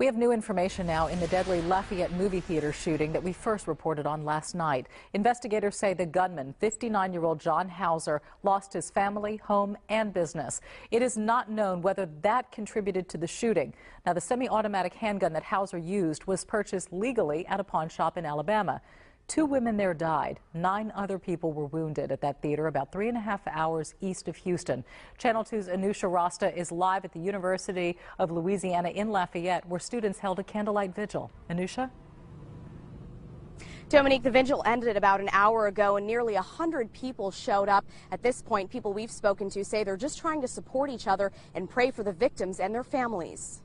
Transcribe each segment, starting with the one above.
We have new information now in the deadly Lafayette movie theater shooting that we first reported on last night. Investigators say the gunman, 59-year-old John Hauser, lost his family, home, and business. It is not known whether that contributed to the shooting. Now, the semi-automatic handgun that Hauser used was purchased legally at a pawn shop in Alabama. 2 women there died. 9 other people were wounded at that theater about 3.5 hours east of Houston. Channel 2's Anusha Rasta is live at the University of Louisiana in Lafayette, where students held a candlelight vigil. Anusha? Dominique, the vigil ended about an hour ago and nearly 100 people showed up. At this point, people we've spoken to say they're just trying to support each other and pray for the victims and their families.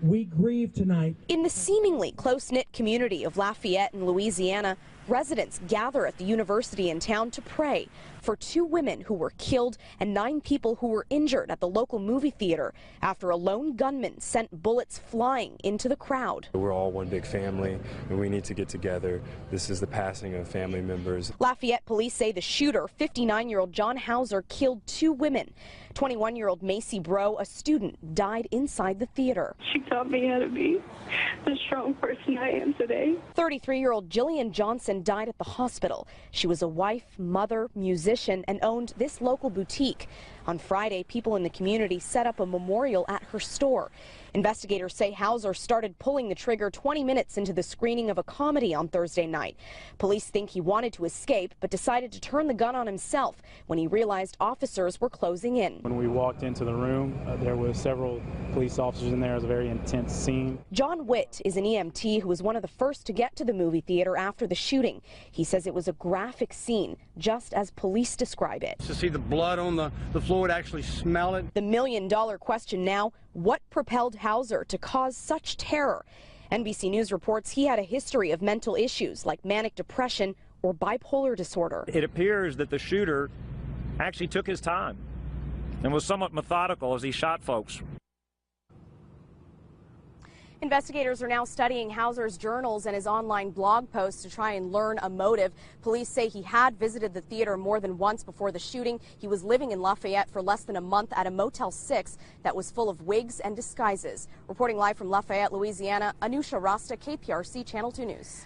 We grieve tonight. In the seemingly close-knit community of Lafayette in Louisiana, residents gather at the university in town to pray for 2 women who were killed and 9 people who were injured at the local movie theater after a lone gunman sent bullets flying into the crowd. We're all one big family, and we need to get together. This is the passing of family members. Lafayette police say the shooter, 59-year-old John Hauser, killed 2 women. 21-year-old Macy Bro, a student, died inside the theater. She taught me how to be the strong person I am today. 33-year-old Jillian Johnson died at the hospital. She was a wife, mother, musician, and owned this local boutique. On Friday, people in the community set up a memorial at her store. Investigators say Hauser started pulling the trigger 20 minutes into the screening of a comedy on Thursday night. Police think he wanted to escape, but decided to turn the gun on himself when he realized officers were closing in. When we walked into the room, there were several police officers in there. It was a very intense scene. John Witt is an EMT who was one of the first to get to the movie theater after the shooting. He says it was a graphic scene, just as police describe it. To see the blood on the floor, to actually smell it. The million-dollar question now, what propelled Hauser to cause such terror? NBC News reports he had a history of mental issues like manic depression or bipolar disorder. It appears that the shooter actually took his time and was somewhat methodical as he shot folks. Investigators are now studying Hauser's journals and his online blog posts to try and learn a motive. Police say he had visited the theater more than once before the shooting. He was living in Lafayette for less than a month at a Motel 6 that was full of wigs and disguises. Reporting live from Lafayette, Louisiana, Anusha Rasta, KPRC Channel 2 News.